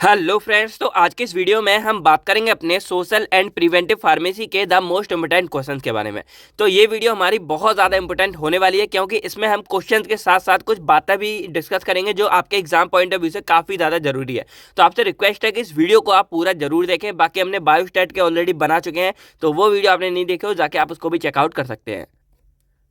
Hello friends, तो आज के इस वीडियो में हम बात करेंगे अपने सोशल एंड प्रिवेंटिव फार्मेसी के द मोस्ट इंपोर्टेंट क्वेश्चंस के बारे में। तो ये वीडियो हमारी बहुत ज़्यादा इंपोर्टेंट होने वाली है, क्योंकि इसमें हम क्वेश्चंस के साथ साथ कुछ बातें भी डिस्कस करेंगे जो आपके एग्जाम पॉइंट ऑफ व्यू से काफ़ी ज़्यादा जरूरी है। तो आपसे रिक्वेस्ट है कि इस वीडियो को आप पूरा जरूर देखें। बाकी हमने बायोस्टैट के ऑलरेडी बना चुके हैं, तो वो वीडियो आपने नहीं देखे हो जाके आप उसको भी चेकआउट कर सकते हैं।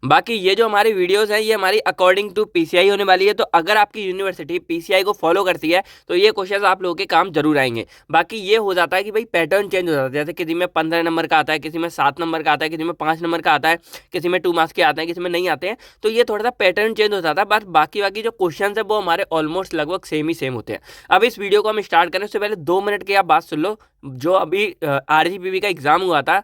बाकी ये जो हमारी वीडियोस हैं ये हमारी अकॉर्डिंग टू पीसीआई होने वाली है। तो अगर आपकी यूनिवर्सिटी पीसीआई को फॉलो करती है तो ये क्वेश्चंस आप लोगों के काम जरूर आएंगे। बाकी ये हो जाता है कि भाई पैटर्न चेंज हो जाता है, जैसे किसी में 15 नंबर का आता है, किसी में 7 नंबर का आता है, किसी में 5 नंबर का आता है, किसी में 2 मार्क्स के आते हैं, किसी में नहीं आते हैं। तो ये थोड़ा सा पैटर्न चेंज हो जाता है, बस बाकी बाकी जो क्वेश्चन है वो हमारे ऑलमोस्ट लगभग सेम ही सेम होते हैं। अब इस वीडियो को हम स्टार्ट करें उससे पहले 2 मिनट की आप बात सुन लो। जो अभी आरजीपीवी का एग्जाम हुआ था,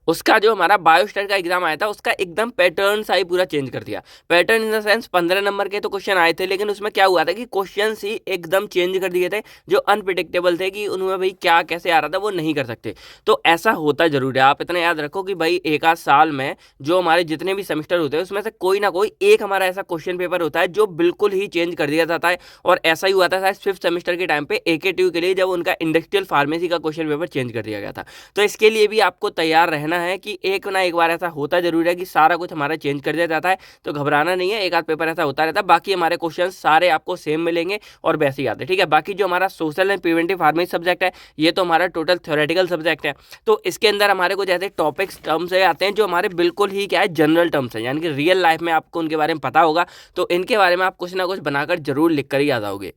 उसका जो हमारा बायोस्टैट का एग्जाम आया था उसका एकदम पैटर्न सा ही पूरा चेंज कर दिया। Pattern in the sense 15 number के तो क्वेश्चन आए थे, लेकिन उसमें क्या हुआ था कि क्वेश्चन ही एकदम चेंज कर दिए थे, जो अनप्रिडिक्टेबल थे कि उनमें भाई क्या कैसे आ रहा था वो नहीं कर सकते। तो ऐसा होता जरूर है। आप इतना याद रखो कि भाई एक आध साल में जो हमारे जितने भी सेमेस्टर होते हैं उसमें से कोई ना कोई एक हमारा ऐसा क्वेश्चन पेपर होता है जो बिल्कुल ही चेंज कर दिया जाता है। और ऐसा ही हुआ था शायद 5th सेमेस्टर के टाइम पे AKTU के लिए, जब उनका इंडस्ट्रियल फार्मेसी का क्वेश्चन पेपर चेंज कर दिया गया था। तो इसके लिए भी आपको तैयार रहना है कि एक ना एक बार ऐसा होता जरूर है कि सारा कुछ हमारा चेंज कर दिया जाता है। तो घबराना नहीं है, एक आध पेपर ऐसा होता रहता है। बाकी हमारे क्वेश्चन सारे आपको सेम मिलेंगे और वैसे ही आते हैं, ठीक है। बाकी जो हमारा social and preventive pharmacy subject है ये तो हमारा टोटल थ्योरेटिकल सब्जेक्ट है। तो इसके अंदर हमारे कुछ ऐसे टॉपिक्स टर्म्स आते हैं जो हमारे बिल्कुल ही क्या है जनरल टर्म्स है, यानी कि रियल लाइफ में आपको उनके बारे में पता होगा। तो इनके बारे में आप कुछ ना कुछ बनाकर जरूर लिख कर ही आ जाओगे।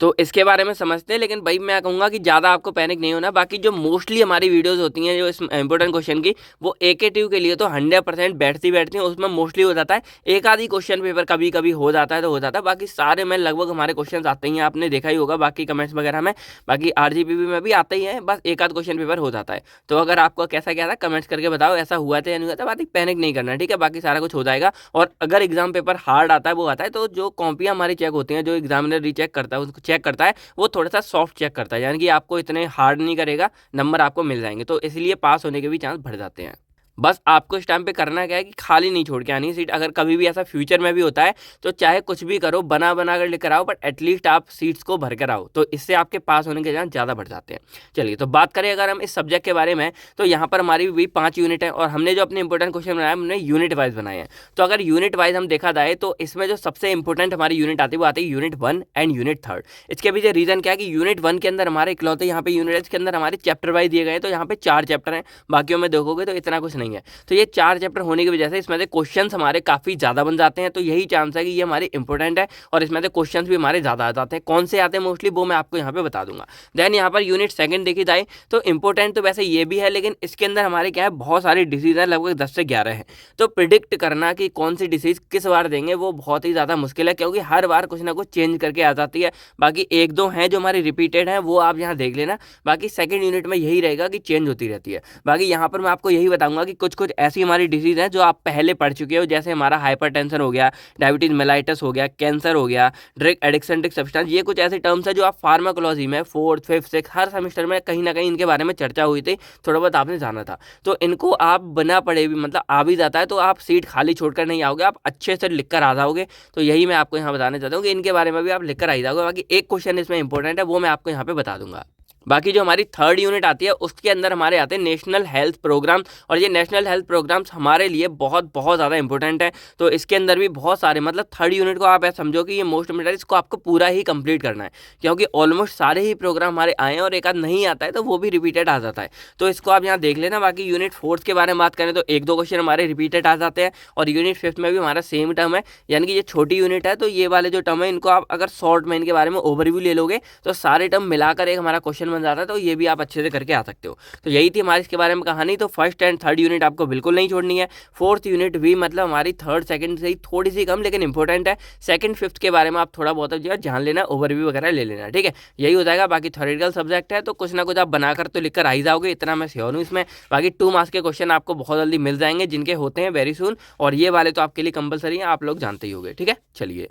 तो इसके बारे में समझते हैं, लेकिन भाई मैं कहूँगा कि ज़्यादा आपको पैनिक नहीं होना। बाकी जो मोस्टली हमारी वीडियोस होती हैं जो इस इंपॉर्टेंट क्वेश्चन की, वो AKTU के लिए तो 100% बैठती हैं, उसमें मोस्टली हो जाता है। एक आधी क्वेश्चन पेपर कभी कभी हो जाता है तो हो जाता है, बाकी सारे में लगभग हमारे क्वेश्चन आते ही हैं, आपने देखा ही होगा बाकी कमेंट्स वगैरह में। बाकी RGPV में भी आते ही हैं, बस एक आध क्वेश्चन पेपर हो जाता है। तो अगर आपको कैसा क्या था कमेंट्स करके बताओ, ऐसा हुआ था या नहीं हुआ था। बाकी पैनिक नहीं करना, ठीक है। बाकी सारा कुछ हो जाएगा। और अगर एग्जाम पेपर हार्ड आता है वो आता है, तो जो कॉपियाँ हमारी चेक होती हैं, जो एग्जामिनर रीचेक करता है उसको चेक करता है, वो थोड़ा सा सॉफ्ट चेक करता है, यानी कि आपको इतने हार्ड नहीं करेगा, नंबर आपको मिल जाएंगे। तो इसलिए पास होने के भी चांस बढ़ जाते हैं। बस आपको इस टाइम पे करना क्या है कि खाली नहीं छोड़ के आनी सीट। अगर कभी भी ऐसा फ्यूचर में भी होता है तो चाहे कुछ भी करो, बना बना कर लेकर आओ, बट एटलीस्ट आप सीट्स को भर कर आओ। तो इससे आपके पास होने के चांस ज़्यादा बढ़ जाते हैं। चलिए, तो बात करें अगर हम इस सब्जेक्ट के बारे में, तो यहाँ पर हमारी भी 5 यूनिट है और हमने जो अपने इंपॉर्टेंट क्वेश्चन बनाए हमने यूनिट वाइज बनाए हैं। तो अगर यूनिट वाइज हम देखा जाए तो इसमें जो सबसे इंपॉर्टेंट हमारी यूनिट आती है वो आती है यूनिट 1 एंड यूनिट 3। इसके पीछे रीजन क्या है कि यूनिट 1 के अंदर हमारे इकलौते यहाँ पे यूनिट के अंदर हमारे चैप्टर वाइज दिए गए हैं। तो यहाँ पे 4 चैप्टर हैं, बाकियों में देखोगे तो इतना कुछ नहीं है। तो ये 4 चैप्टर होने की वजह से इसमें से क्वेश्चंस हमारे काफी ज्यादा बन जाते हैं। तो यही चांस है कि ये हमारे इंपॉर्टेंट है और इसमें से क्वेश्चंस भी हमारे ज्यादा आ जाते हैं। कौन से आते हैं मोस्टली वो मैं आपको यहाँ पे बता दूंगा। देन यहाँ पर यूनिट 2 देखी जाए तो इंपॉर्टेंट तो वैसे ये भी है, लेकिन इसके अंदर हमारे क्या है बहुत सारी डिसीज है, लगभग 10 से 11 है। तो प्रिडिक्ट करना कि कौन सी डिसीज किस बार देंगे वो बहुत ही ज्यादा मुश्किल है, क्योंकि हर बार कुछ ना कुछ चेंज करके आ जाती है। बाकी एक दो हैं जो हमारी रिपीटेड है, वो आप यहाँ देख लेना। बाकी सेकंड यूनिट में यही रहेगा कि चेंज होती रहती है। बाकी यहाँ पर मैं आपको यही बताऊंगा कि कुछ कुछ ऐसी हमारी डिसीज है जो आप पहले पढ़ चुके हो, जैसे हमारा हाइपरटेंशन हो गया, डायबिटीज मेलाइटस हो गया, कैंसर हो गया, ड्रग एडिक्शन सब्सटेंस। ये कुछ ऐसे टर्म्स है जो आप फार्माकोलॉजी में 4th 5th 6th हर सेमेस्टर में कहीं ना कहीं इनके बारे में चर्चा हुई थी, थोड़ा बहुत आपने जाना था। तो इनको आप बना पढ़े भी मतलब आ भी जाता है, तो आप सीट खाली छोड़कर नहीं आओगे, आप अच्छे से लिख कर आ जाओगे। तो यही मैं आपको यहाँ बताना चाहता हूँ कि इनके बारे में भी आप लिख कर आ जाओगे। बाकी एक क्वेश्चन इसमें इंपॉर्टेंट है, वो मैं आपको यहाँ पे बता दूंगा। बाकी जो हमारी 3rd यूनिट आती है उसके अंदर हमारे आते हैं नेशनल हेल्थ प्रोग्राम। और ये नेशनल हेल्थ प्रोग्राम्स हमारे लिए बहुत बहुत ज़्यादा इंपॉर्टेंट है। तो इसके अंदर भी बहुत सारे मतलब 3rd यूनिट को आप ऐसा समझो कि ये मोस्ट इंपॉर्टेंट, इसको आपको पूरा ही कंप्लीट करना है, क्योंकि ऑलमोस्ट सारे ही प्रोग्राम हमारे आए हैं और एक आध नहीं आता है तो वो भी रिपीटेड आ जाता है। तो इसको आप यहाँ देख लेना। बाकी यूनिट 4 के बारे में बात करें तो 1-2 क्वेश्चन हमारे रिपीटेड आ जाते हैं। और यूनिट 5 में भी हमारा सेम टर्म है, यानी कि ये छोटी यूनिट है। तो ये वाले जो टर्म है इनको आप अगर शॉर्ट में इनके बारे में ओवरव्यू ले लोगे तो सारे टर्म मिलाकर एक हमारा क्वेश्चन बन जाता है। तो ये भी आप अच्छे से करके आ सकते हो। तो यही थी हमारी इसके बारे में कहानी। तो 1st एंड 3rd यूनिट आपको बिल्कुल नहीं छोड़नी है। 4th यूनिट भी मतलब हमारी 3rd 2nd से ही थोड़ी सी कम लेकिन इंपॉर्टेंट है। 2nd 5th के बारे में आप थोड़ा बहुत जो है जान लेना, ओवरव्यू वगैरह ले लेना, ठीक है। यही हो जाएगा। बाकी थ्योरेटिकल सब्जेक्ट है तो कुछ ना कुछ आप बनाकर तो लिखकर आ ही जाओगे, इतना मैं श्योर हूँ इसमें। बाकी 2 मार्क्स के क्वेश्चन आपको बहुत जल्दी मिल जाएंगे, जिनके होते हैं वेरी सुन, और ये वाले तो आपके लिए कंपलसरी है, आप लोग जानते ही होंगे, ठीक है। चलिए,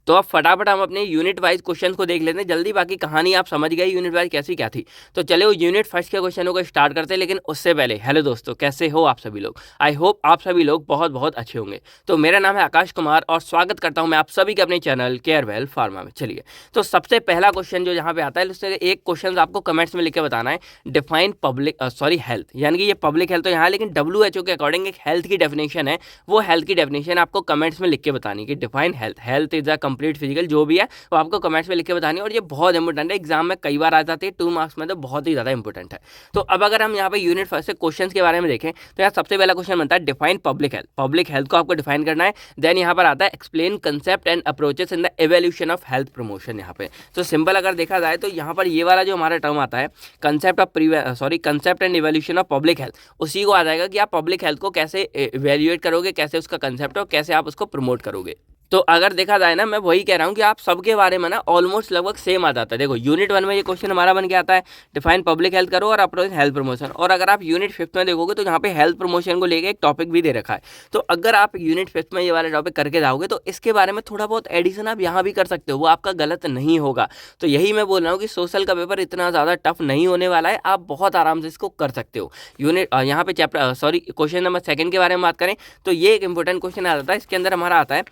तो अब फटाफट हम अपने यूनिट वाइज क्वेश्चन को देख लेते हैं जल्दी, बाकी कहानी आप समझ गए यूनिट वाइज कैसी क्या थी। तो चले वो यूनिट फर्स्ट के क्वेश्चनों को स्टार्ट करते हैं, लेकिन उससे पहले हेलो दोस्तों, कैसे हो आप सभी लोग। आई होप आप सभी लोग बहुत बहुत अच्छे होंगे। तो मेरा नाम है आकाश कुमार और स्वागत करता हूं मैं आप सभी के अपने चैनल केयरवेल फार्मा में। चलिए, तो सबसे पहला क्वेश्चन जो यहाँ पे आता है, उससे एक क्वेश्चन आपको कमेंट्स में लिख के बताना है, डिफाइन पब्लिक हेल्थ, यानी कि ये पब्लिक हेल्थ तो यहाँ, लेकिन WHO के अकॉर्डिंग एक हेल्थ की डेफिनेशन है, वो हेल्थ की डेफिनेशन आपको कमेंट्स में लिख के बतानी कि define health, health is a complete physical, जो भी है वो आपको कमेंट्स में लिख के बतानी है। और ये बहुत इंपॉर्टेंट है, एग्जाम में कई बार आ जाती है, 2 मार्क्स में तो बहुत ही ज़्यादा इंपॉर्टेंट है। तो अब अगर हम यहाँ पे यूनिट फर्स्ट से क्वेश्चन के बारे में देखें तो यहाँ सबसे पहला क्वेश्चन बनता है define public health. Public health को आपको डिफाइन करना है। देन यहाँ पर आता है explain concept and approaches in the evolution of health promotion. यहाँ पे तो सिंपल अगर देखा जाए तो यहाँ पर ये वाला जो हमारा टर्म आता है concept and evolution of public health, उसी को आ जाएगा कि आप पब्लिक हेल्थ को कैसे इवेल्युएट करोगे, कैसे उसका कंसेप्ट हो, कैसे आप उसको प्रमोट करोगे। तो अगर देखा जाए ना, मैं वही कह रहा हूँ कि आप सबके बारे में ना ऑलमोस्ट लगभग सेम आ जाता है। देखो यूनिट 1 में ये क्वेश्चन हमारा बन के आता है, डिफाइन पब्लिक हेल्थ करो और अप्रोच हेल्थ प्रमोशन। और अगर आप यूनिट 5 में देखोगे तो यहाँ पे हेल्थ प्रमोशन को लेकर एक टॉपिक भी दे रखा है। तो अगर आप यूनिट 5 में ये वाला टॉपिक करके जाओगे तो इसके बारे में थोड़ा बहुत एडिशन आप यहाँ भी कर सकते हो, वो आपका गलत नहीं होगा। तो यही मैं बोल रहा हूँ कि सोशल का पेपर इतना ज़्यादा टफ नहीं होने वाला है, आप बहुत आराम से इसको कर सकते हो। यूनिट यहाँ पे क्वेश्चन नंबर 2 के बारे में बात करें तो ये एक इंपॉर्टेंट क्वेश्चन आ जाता है। इसके अंदर हमारा आता है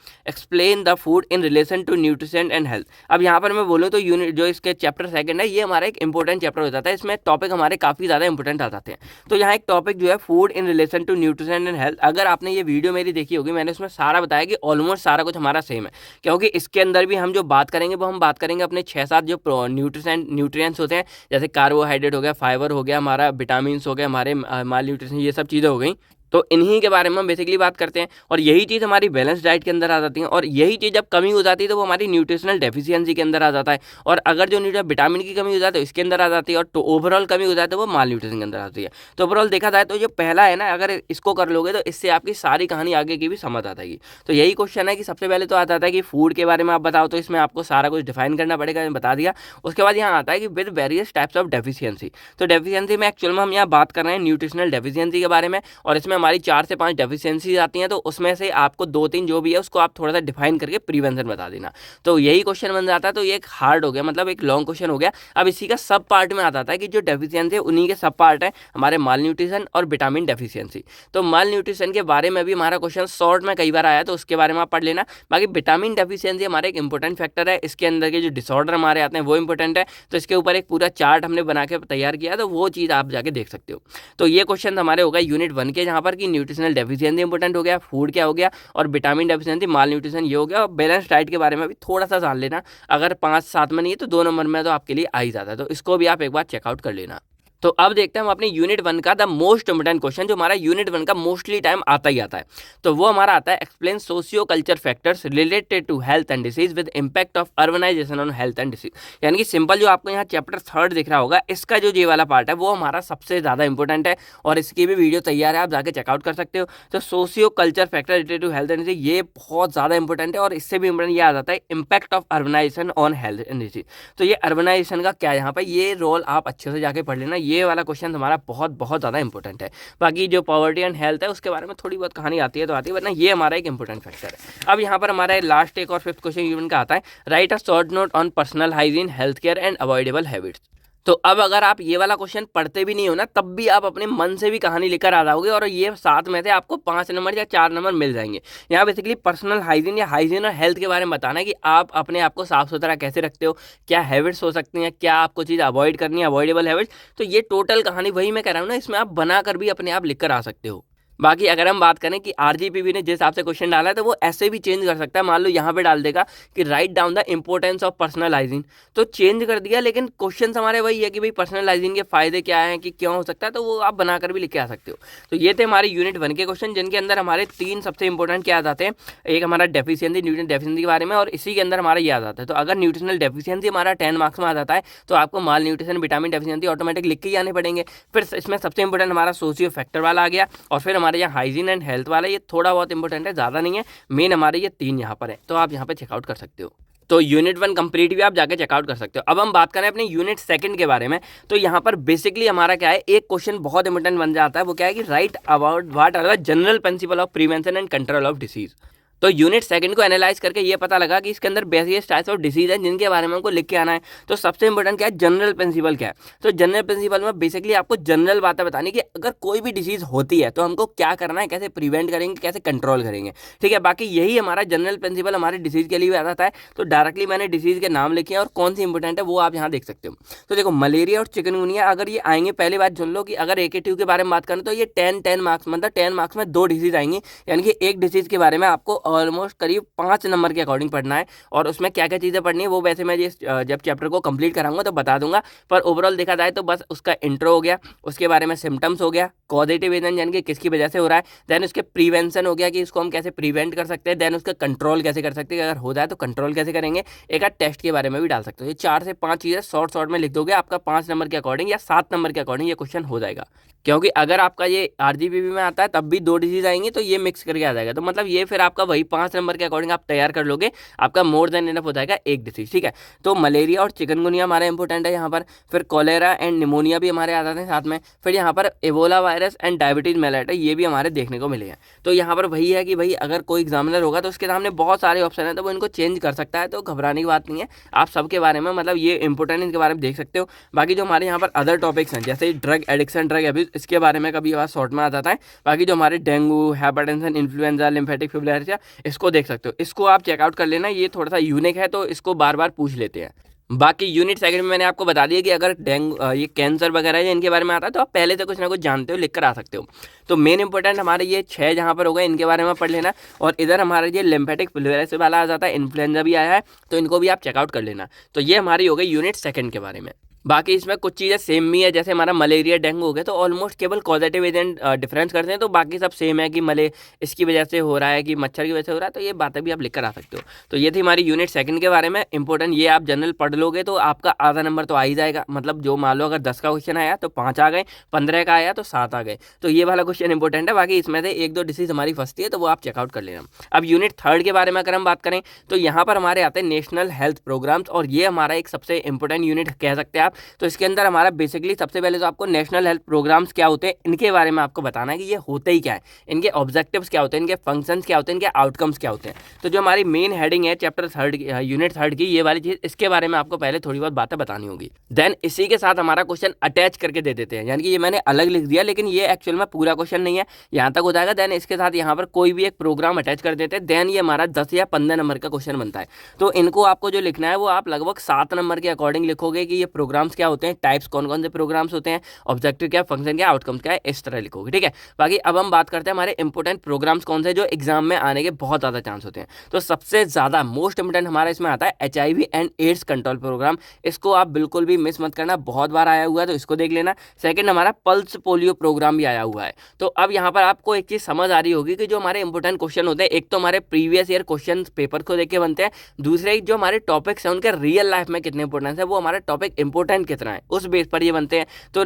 explain the food in relation to nutrition and health. अब यहाँ पर मैं बोलूँ तो यूनिट जो इसके चैप्टर 2 है, ये हमारा एक इंपॉर्टेंट चैप्टर हो जाता है। इसमें टॉपिक हमारे काफ़ी ज़्यादा इंपॉर्टेंट आ जाते हैं। तो यहाँ एक टॉपिक जो है food in relation to nutrition and health, अगर आपने ये वीडियो मेरी देखी होगी, मैंने उसमें सारा बताया कि ऑलमोस्ट सारा कुछ हमारा सेम है, क्योंकि इसके अंदर भी हम जो बात करेंगे वो हम बात करेंगे अपने 6-7 जो न्यूट्रिएंट्स होते हैं, जैसे कार्बोहाइड्रेट हो गया, फाइबर हो गया, हमारा विटामिन हो गया, हमारे माल न्यूट्रिशन, ये सब चीज़ें हो गई। तो इन्हीं के बारे में हम बेसिकली बात करते हैं और यही चीज़ हमारी बैलेंस डाइट के अंदर आ जाती है। और यही चीज़ जब कमी हो जाती है तो वो हमारी न्यूट्रिशनल डेफिशिएंसी के अंदर आ जाता है। और अगर जो विटामिन की कमी हो जाती है इसके अंदर आ जाती है, और तो ओवरऑल कमी हो जाती है वो माल न्यूट्रिशन के अंदर आती है। तो ओवरऑल देखा जाए तो जो पहला है ना, अगर इसको कर लोगे तो इससे आपकी सारी कहानी आगे की भी समझ आ जाएगी। तो यही क्वेश्चन है कि सबसे पहले तो आ जाता है कि फूड के बारे में आप बताओ, तो इसमें आपको सारा कुछ डिफाइन करना पड़ेगा, मैंने बता दिया। उसके बाद यहाँ आता है कि with various types of deficiency. तो डेफिशिएंसी में एक्चुअल में हम यहाँ बात कर रहे हैं न्यूट्रिशनल डेफिशिएंसी के बारे में, और इसमें हमारी 4 से 5 डेफिशिएंसीज आती हैं। तो उसमें से आपको 2-3 जो भी है उसको आप थोड़ा सा डिफाइन करके प्रिवेंशन बता देना। तो यही क्वेश्चन बन जाता है। तो ये एक हार्ड हो गया, मतलब एक लॉन्ग क्वेश्चन हो गया। अब इसी का सब पार्ट में आ जाता है कि जो डेफिशिएंसी है उन्हीं के सब पार्ट है हमारे माल न्यूट्रिशन और विटामिन डेफिशिएंसी। तो माल न्यूट्रिशन के बारे में भी हमारा क्वेश्चन शॉर्ट में कई बार आया, तो उसके बारे में आप पढ़ लेना। बाकी विटामिन डेफिशिएंसी हमारा एक इंपॉर्टेंट फैक्टर है, इसके अंदर के जो डिसऑर्डर हमारे आते हैं वो इंपॉर्टेंट है। तो इसके ऊपर एक पूरा चार्ट हमने बना के तैयार किया, तो वो चीज़ आप जाके देख सकते हो। तो ये क्वेश्चन हमारे हो गए यूनिट 1 के, जहाँ पर कि न्यूट्रिशनल डेफिशिएंसी इंपॉर्टेंट हो गया, फूड क्या हो गया, और विटामिन डेफिशिएंसी, माल न्यूट्रिशन ये हो गया। और बैलेंस डाइट के बारे में भी थोड़ा सा जान लेना, अगर 5-7 में नहीं है तो 2 नंबर में तो आपके लिए आ ही जाता है। तो इसको भी आप एक बार चेकआउट कर लेना। तो अब देखते हैं हम अपने यूनिट 1 का द मोस्ट इंपोर्टेंट क्वेश्चन, जो हमारा यूनिट 1 का मोस्टली टाइम आता ही आता है। तो वो हमारा आता है explain socio culture factors related to health and disease with impact of urbanization on health and disease. यानी कि सिंपल जो आपको यहाँ चैप्टर 3 दिख रहा होगा, इसका जो ये वाला पार्ट है वो हमारा सबसे ज़्यादा इंपॉर्टेंट है, और इसकी भी वीडियो तैयार है, आप जाके चेकआउट कर सकते हो। तो socio culture factor related to health and disease ये बहुत ज़्यादा इंपॉर्टेंट है, और इससे भी इंपॉर्टेंट ये आ जाता है impact of urbanization on health and disease. तो ये अर्बनाइजेशन का क्या यहाँ पर ये रोल आप अच्छे से जाके पढ़ लेना, ये वाला क्वेश्चन हमारा बहुत बहुत ज़्यादा इंपॉर्टेंट है। बाकी जो पॉवर्टी एंड हेल्थ है उसके बारे में थोड़ी बहुत कहानी आती है तो आती है, वरना ये हमारा एक इंपॉर्टेंट फैक्टर है। अब यहाँ पर हमारा लास्ट एक और 5th क्वेश्चन यूनिट का आता है right a short note on personal hygiene, health care and avoidable habits. तो अब अगर आप ये वाला क्वेश्चन पढ़ते भी नहीं हो ना, तब भी आप अपने मन से भी कहानी लेकर आ जाओगे, और ये 7 में से आपको 5 नंबर या 4 नंबर मिल जाएंगे। यहाँ बेसिकली पर्सनल हाइजीन या हाइजीन और हेल्थ के बारे में बताना है कि आप अपने आप को साफ सुथरा कैसे रखते हो, क्या हैबिट्स हो सकती हैं, क्या आपको चीज़ अवॉइड करनी है, अवॉइडेबल हैबिट्स। तो ये टोटल कहानी वही मैं कह रहा हूँ ना, इसमें आप बनाकर भी अपने आप लिख कर आ सकते हो। बाकी अगर हम बात करें कि RGPV ने जिस हिसाब से क्वेश्चन डाला है तो वो ऐसे भी चेंज कर सकता है। मान लो यहाँ पे डाल देगा कि write down the importance of personal hygiene, तो चेंज कर दिया, लेकिन क्वेश्चन हमारे वही है कि भाई पर्सनल हाइजीन के फायदे क्या हैं, कि क्यों हो सकता है, तो वो आप बनाकर भी लिख के आ सकते हो। तो ये थे हमारे यूनिट 1 के क्वेश्चन, जिनके अंदर हमारे 3 सबसे इंपॉर्टेंट क्या आ जाते हैं। एक हमारा डेफिशिएंसी, न्यूट्रिशन डेफिशिएंसी के बारे में, और इसी के अंदर हमारा ये आ जाता है। तो अगर न्यूट्रिशनल डेफिशिएंसी हमारा 10 मार्क्स में आ जाता है तो आपको माल न्यूट्रिशन, विटामिन डेफिशिएंसी ऑटोमेटिक लिख के ही आने पड़ेंगे। फिर इसमें सबसे इंपॉर्टेंट हमारा सोशियो फैक्टर वाला आ गया, और फिर हमारे यहाँ हाइजीन एंड हेल्थ वाला, ये थोड़ा बहुत इंपॉर्टेंट है, ज़्यादा नहीं है। मेन हमारे ये 3 यहाँ पर है, तो आप यहाँ पे चेकआउट कर सकते हो। तो यूनिट 1 कंप्लीट भी आप जाके चेकआउट कर सकते हो। अब हम बात करें अपने यूनिट 2 के बारे में, तो यहाँ पर बेसिकली हमारा क्या है, एक क्वेश्चन बहुत इंपॉर्टेंट बन जाता है, वो क्या है कि right about what are the general principle of prevention and control of disease. तो यूनिट सेकंड को एनालाइज करके ये पता लगा कि इसके अंदर वेरियस टाइप्स ऑफ डिसीज हैं जिनके बारे में हमको लिख के आना है। तो सबसे इंपॉर्टेंट क्या है, जनरल प्रिंसिपल क्या है। तो जनरल प्रिंसिपल में बेसिकली आपको जनरल बातें बतानी कि अगर कोई भी डिसीज होती है तो हमको क्या करना है, कैसे प्रिवेंट करेंगे, कैसे कंट्रोल करेंगे, ठीक है। बाकी यही हमारा जनरल प्रिंसिपल हमारे डिसीज के लिए भी आता है। तो डायरेक्टली मैंने डिसीज के नाम लिखे हैं और कौन सी इंपॉर्टेंट है वो आप यहाँ देख सकते हो। तो देखो मलेरिया और चिकनगुनिया अगर ये आएंगे, पहली बात सुन लो कि अगर AKTU के बारे में बात करें तो ये 10 मार्क्स, मतलब 10 मार्क्स में 2 डिसीज आएंगी, यानी कि एक डिसीज के बारे में आपको ऑलमोस्ट करीब 5 नंबर के अकॉर्डिंग पढ़ना है। और उसमें क्या क्या चीज़ें पढ़नी है वो वैसे मैं जब चैप्टर को कंप्लीट कराऊंगा तो बता दूंगा। पर ओवरऑल देखा जाए तो बस उसका इंट्रो हो गया, उसके बारे में सिम्टम्स हो गया, कॉजेटिव रीजन यानी कि किसकी वजह से हो रहा है, देन उसके प्रिवेंशन हो गया कि इसको हम कैसे प्रिवेंट कर सकते हैं, देन उसका कंट्रोल कैसे कर सकते हैं, अगर हो जाए तो कंट्रोल कैसे करेंगे, एक आध टेस्ट के बारे में भी डाल सकते हो। ये 4 से 5 चीज़ें शॉर्ट में लिख दोगे, आपका 5 नंबर के अकॉर्डिंग या 7 नंबर के अकॉर्डिंग ये क्वेश्चन हो जाएगा। क्योंकि अगर आपका ये RGPP में आता है तब भी 2 डिजीज आएंगी तो ये मिक्स करके आ जाएगा। तो मतलब ये फिर आपका वही 5 नंबर के अकॉर्डिंग आप तैयार कर लोगे, आपका मोर देन इनफ हो जाएगा एक डिसीज, ठीक है। तो मलेरिया और चिकनगुनिया हमारा इंपॉर्टेंट है यहाँ पर। फिर कॉलेरा एंड निमोनिया भी हमारे आ जाते हैं साथ में। फिर यहाँ पर एबोला वायरस एंड डायबिटीज मेलेटा ये भी हमारे देखने को मिले हैं। तो यहाँ पर वही है कि भाई अगर कोई एग्जामिनर होगा तो उसके सामने बहुत सारे ऑप्शन है तो वो इनको चेंज कर सकता है, तो घबराने की बात नहीं है। आप सबके बारे में मतलब ये इंपॉर्टेंट इनके बारे में देख सकते हो। बाकी जो हमारे यहाँ पर अदर टॉपिक्स हैं जैसे ड्रग एडिक्शन, ड्रग अब्यूज, इसके बारे में कभी बार शॉर्ट में आ जाता है। बाकी जो हमारे डेंगू, हाइपरटेंशन, इन्फ्लुएंजा, लिम्फेटिक फिब्रिलरिया, इसको देख सकते हो, इसको आप चेकआउट कर लेना। ये थोड़ा सा यूनिक है तो इसको बार बार पूछ लेते हैं। बाकी यूनिट सेकंड में मैंने आपको बता दिया कि अगर डेंगू, ये कैंसर वगैरह है इनके बारे में आता है तो आप पहले से कुछ ना कुछ जानते हो, लिख कर आ सकते हो। तो मेन इंपॉर्टेंट हमारे ये 6 जहाँ पर हो गए, इनके बारे में पढ़ लेना। और इधर हमारा ये लिम्फेटिक फिब्रिलरिया वाला आ जाता है, इन्फ्लुएंजा भी आया है तो इनको भी आप चेकआउट कर लेना। तो ये हमारी हो गई यूनिट सेकंड के बारे में। बाकी इसमें कुछ चीज़ें सेम भी है, जैसे हमारा मलेरिया, डेंगू हो गया तो ऑलमोस्ट केवल कॉजेटिव एजेंट डिफरेंस करते हैं, तो बाकी सब सेम है कि इसकी वजह से हो रहा है कि मच्छर की वजह से हो रहा है। तो ये बातें भी आप लिख कर आ सकते हो। तो ये थी हमारी यूनिट सेकंड के बारे में इंपॉर्टेंट। ये आप जनरल पढ़ लोगे तो आपका आधा नंबर तो आ ही जाएगा। मतलब जो मान लो अगर 10 का क्वेश्चन आया तो 5 आ गए, 15 का आया तो 7 आ गए। तो ये वाला क्वेश्चन इंपॉर्टेंट है। बाकी इसमें से 1-2 डिसीज हमारी फंसती है तो वो आप चेकआउट कर लेना। अब यूनिट थर्ड के बारे में अगर हम बात करें तो यहाँ पर हमारे आते हैं नेशनल हेल्थ प्रोग्राम्स, और ये हमारा एक सबसे इंपॉर्टेंट यूनिट कह सकते हैं आप। तो इसके अंदर हमारा बेसिकली सबसे पहले तो आपको नेशनल हेल्थ प्रोग्राम्स क्या होते हैं इनके बारे में आपको बताना है कि ये होते ही क्या है, इनके ऑब्जेक्टिव्स क्या होते हैं, इनके फंक्शंस क्या होते हैं, इनके आउटकम्स क्या होते हैं। तो जो हमारी मेन हेडिंग है चैप्टर थर्ड यूनिट थर्ड की, ये वाली चीज, इसके बारे में आपको पहले थोड़ी बहुत बातें बतानी होगी। देन इसी के साथ हमारा क्वेश्चन अटैच करके दे देते हैं, यानी कि ये मैंने अलग लिख दिया लेकिन ये एक्चुअल में पूरा क्वेश्चन नहीं है, यहाँ तक हो जाएगा। देन इसके साथ यहाँ पर कोई भी एक प्रोग्राम अटैच कर देते हैं। देन ये हमारा 10 या 15 नंबर का क्वेश्चन बनता है। तो इनको आपको जो लिखना है वो आप लगभग 7 नंबर के अकॉर्डिंग लिखोगे कि ये प्रोग्राम्स क्या होते हैं, टाइप्स कौन कौन से प्रोग्राम्स होते हैं, ऑब्जेक्टिव क्या, फंक्शन क्या, आउटकम्स क्या है, इस तरह लिखोगे, ठीक है। बाकी अब हम बात करते हैं हमारे इंपॉर्टेंट प्रोग्राम्स कौन से जो एग्जाम में आने के बहुत ज्यादा चांस होते हैं। तो सबसे ज्यादा मोस्ट इंपॉर्टेंट हमारा इसमें आता है HIV and AIDS control program. इसको आप बिल्कुल भी मिस मत करना, बहुत बार आया हुआ है तो इसको देख लेना। सेकंड हमारा पल्स पोलियो प्रोग्राम भी आया हुआ है। तो अब यहाँ पर आपको एक चीज समझ आ रही होगी कि जो हमारे इंपॉर्टेंट क्वेश्चन होते हैं, एक तो हमारे प्रीवियस ईयर क्वेश्चन पेपर को देख के बनते हैं, दूसरे जो हमारे टॉपिक्स हैं उनके रियल लाइफ में कितने इंपॉर्टेंस है, वो हमारा टॉपिक इंपॉर्टेंट कितना है उस बेस पर ये बनते हैं। तो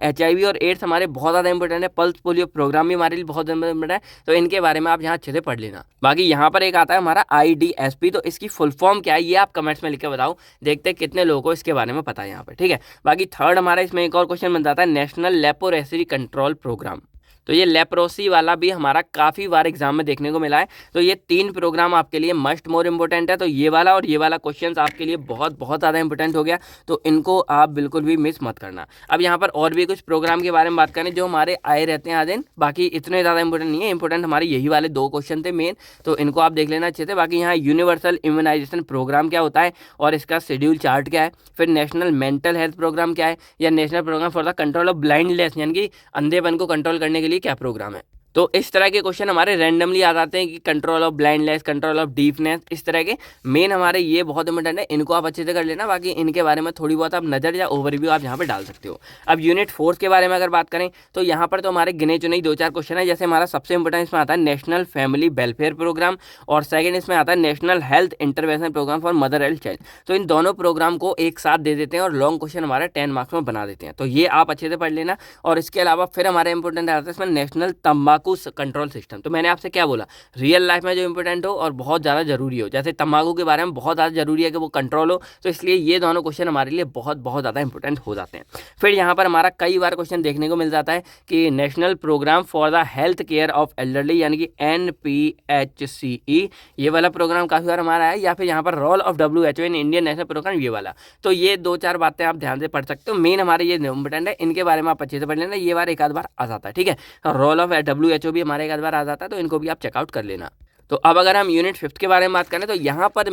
HIV और एड्स हमारे बहुत ज़्यादा इंपॉर्टेंट है, पल्स पोलियो प्रोग्राम भी हमारे लिए बहुत इंपॉर्टेंट है। तो इनके बारे में आप यहाँ अच्छे से पढ़ लेना। बाकी यहाँ पर एक आता है हमारा IDSP, तो इसकी फुल फॉर्म क्या है ये आप कमेंट्स में लिख के बताओ, देखते हैं कितने लोगों को इसके बारे में पता है यहाँ पर, ठीक है। बाकी थर्ड हमारा इसमें एक और क्वेश्चन बन जाता है नेशनल लेप्रोसी कंट्रोल प्रोग्राम। तो ये लेप्रोसी वाला भी हमारा काफ़ी बार एग्जाम में देखने को मिला है। तो ये 3 प्रोग्राम आपके लिए मस्ट मोर इंपॉर्टेंट है। तो ये वाला और ये वाला क्वेश्चंस आपके लिए बहुत बहुत ज़्यादा इंपॉर्टेंट हो गया, तो इनको आप बिल्कुल भी मिस मत करना। अब यहाँ पर और भी कुछ प्रोग्राम के बारे में बात करें जो हमारे आए रहते हैं आज दिन, बाकी इतने ज़्यादा इंपॉर्टेंट नहीं है। इंपॉर्टेंट हमारे यही वाले 2 क्वेश्चन थे मेन, तो इनको आप देख लेना अच्छे से। बाकी यहाँ यूनिवर्सल इम्यूनाइजेशन प्रोग्राम क्या होता है और इसका शेड्यूल चार्ट क्या है, फिर नेशनल मेंटल हेल्थ प्रोग्राम क्या है, या national program for the control of blindness यानी कि अंधेपन को कंट्रोल करने के लिए क्या प्रोग्राम है। तो इस तरह के क्वेश्चन हमारे रैंडमली आ जाते हैं कि control of blindness, control of deafness, इस तरह के मेन हमारे ये बहुत इंपॉर्टेंट है, इनको आप अच्छे से कर लेना। बाकी इनके बारे में थोड़ी बहुत आप नज़र या ओवरव्यू आप यहाँ पे डाल सकते हो। अब यूनिट 4 के बारे में अगर बात करें तो यहाँ पर तो हमारे गिने चुने 2-4 क्वेश्चन है। जैसे हमारा सबसे इंपॉर्टेंट इसमें आता है नेशनल फैमिली वेलफेयर प्रोग्राम, और सेकेंड इसमें आता है national health intervention program for mother and child. तो इन दोनों प्रोग्राम को एक साथ दे देते हैं और लॉन्ग क्वेश्चन हमारा 10 मार्क्स में बना देते हैं। तो ये आप अच्छे से पढ़ लेना। और इसके अलावा फिर हमारे इंपॉर्टेंट आता है इसमें नेशनल तंबाकू तंबाकू कंट्रोल सिस्टम। तो मैंने आपसे क्या बोला, रियल लाइफ में जो इंपॉर्टेंट हो और बहुत ज़्यादा जरूरी हो, जैसे तंबाकू के बारे में बहुत ज़्यादा जरूरी है कि वो कंट्रोल हो, तो इसलिए ये दोनों क्वेश्चन हमारे लिए बहुत बहुत ज़्यादा इंपॉर्टेंट हो जाते हैं। फिर यहाँ पर हमारा कई बार क्वेश्चन देखने को मिल जाता है कि national program for the health care of elderly यानी कि NPHCE, ये वाला प्रोग्राम काफ़ी बार हमारा है, या फिर यहाँ पर role of WHO in Indian national program, ये वाला। तो ये 2-4 बातें आप ध्यान से पढ़ सकते हो, मेन हमारे ये इंपॉर्टेंट है, इनके बारे में आप अच्छे से पढ़ लेना, ये बार एक आध बार आ जाता है, ठीक है। रोल ऑफ WHO भी हमारे एक आध बार आ जाता है, तो इनको भी आप चेकआउट कर लेना। तो अब अगर हम यूनिट 5 के बारे में बात करें तो यहाँ पर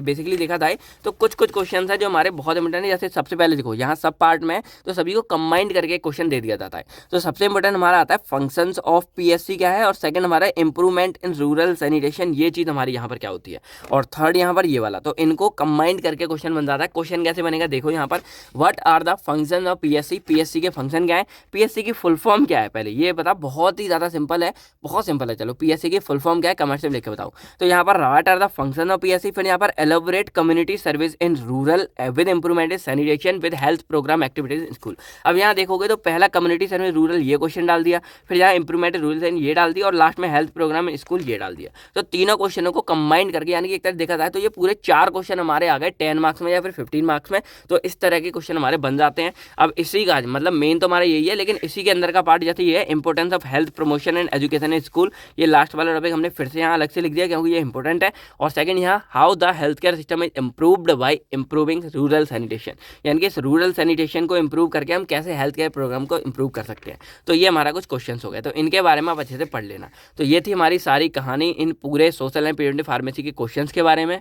बेसिकली देखा जाए तो कुछ क्वेश्चन है जो हमारे बहुत इंपॉर्टेंट है। जैसे सबसे पहले देखो यहाँ सब पार्ट में तो सभी को कंबाइंड करके क्वेश्चन दे दिया जाता है। तो सबसे इंपॉर्टेंट हमारा आता है फंक्शंस ऑफ PSC क्या है, और सेकंड हमारा इंप्रूवमेंट इन रूरल सैनिटेशन, ये चीज़ हमारी यहाँ पर क्या होती है, और थर्ड यहाँ पर ये वाला। तो इनको कंबाइंड करके क्वेश्चन बन जाता है। क्वेश्चन कैसे बनेगा देखो यहाँ पर, what are the function of PSC, PSC के फंक्शन क्या है, PSC की फुल फॉर्म क्या है, पहले ये बता, बहुत ही ज़्यादा सिंपल है, बहुत सिंपल है। चलो PSC की फुल फॉर्म क्या है कमेंट से लिख के बताओ। तो यहाँ पर what are the function of PSC, फिर यहाँ पर elaborate community service in rural with improvement in sanitation with health program activities in school. अब यहाँ देखोगे तो पहला कम्युनिटी सर्विस रूरल ये क्वेश्चन डाल दिया, फिर यहाँ इंप्रूवमेंट रूरल ये डाल दिया, और लास्ट में हेल्थ प्रोग्राम इन स्कूल ये डाल दिया। तो तीनों क्वेश्चनों को कंबाइंड करके यानी कि एक तरह देखा जाए तो ये पूरे 4 क्वेश्चन हमारे आ गए 10 मार्क्स में या फिर 15 मार्क्स में। तो इस तरह के क्वेश्चन हमारे बन जाते हैं। अब इसी का मतलब मेन तो हमारा यही है, लेकिन इसी के अंदर का पार्ट जैसे ये है importance of health promotion and education in school, ये लास्ट वाला टॉपिक हमने फिर से यहाँ अलग से लिख दिया क्योंकि ये इंपॉर्टेंट है। और सेकंड यहाँ how the health care system is improved bye improving rural sanitation, यानी कि इस रूरल सैनिटेशन को इम्प्रूव करके हम कैसे हेल्थ केयर प्रोग्राम को इम्प्रूव कर सकते हैं। तो ये हमारा कुछ क्वेश्चन हो गए, तो इनके बारे में आप अच्छे से पढ़ लेना। तो ये थी हमारी सारी कहानी इन पूरे सोशल एंड प्रिवेंटिव फार्मेसी के क्वेश्चन के बारे में।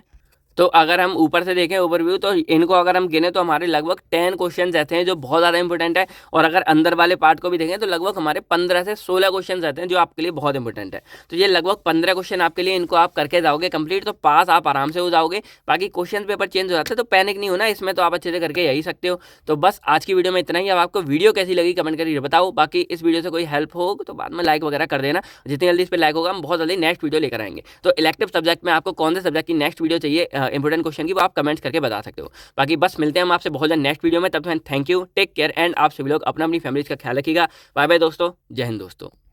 तो अगर हम ऊपर से देखें ओवरव्यू तो इनको अगर हम गिने तो हमारे लगभग 10 क्वेश्चन रहते हैं जो बहुत ज़्यादा इंपॉर्टेंट है, और अगर अंदर वाले पार्ट को भी देखें तो लगभग हमारे 15 से 16 क्वेश्चन रहते हैं जो आपके लिए बहुत इंपॉर्टेंट है। तो ये लगभग 15 क्वेश्चन आपके लिए, इनको आप करके जाओगे कंप्लीट तो पास आप आराम से हो जाओगे। बाकी क्वेश्चन पेपर चेंज हो जाते हैं तो पैनिक नहीं होना, इसमें तो आप अच्छे से करके यही सकते हो। तो बस आज की वीडियो में इतना ही। अब आपको वीडियो कैसी लगी कमेंट करके बताओ। बाकी इस वीडियो से कोई हेल्प हो तो बाद में लाइक वगैरह कर देना, जितनी जल्दी इस पर लाइक होगा हम बहुत जल्दी नेक्स्ट वीडियो लेकर आएंगे। तो इलेक्टिव सब्जेक्ट में आपको कौन से सब्जेक्ट की नेक्स्ट वीडियो चाहिए इंपॉर्टेंट क्वेश्चन की, आप कमेंट्स करके बता सकते हो। बाकी बस मिलते हैं हम आपसे बहुत जल्द नेक्स्ट वीडियो में, तब तक thank you, take care and आप सभी लोग अपना अपनी फैमिलीज का ख्याल रखिएगा। बाय बाय दोस्तों, जय हिंद दोस्तों।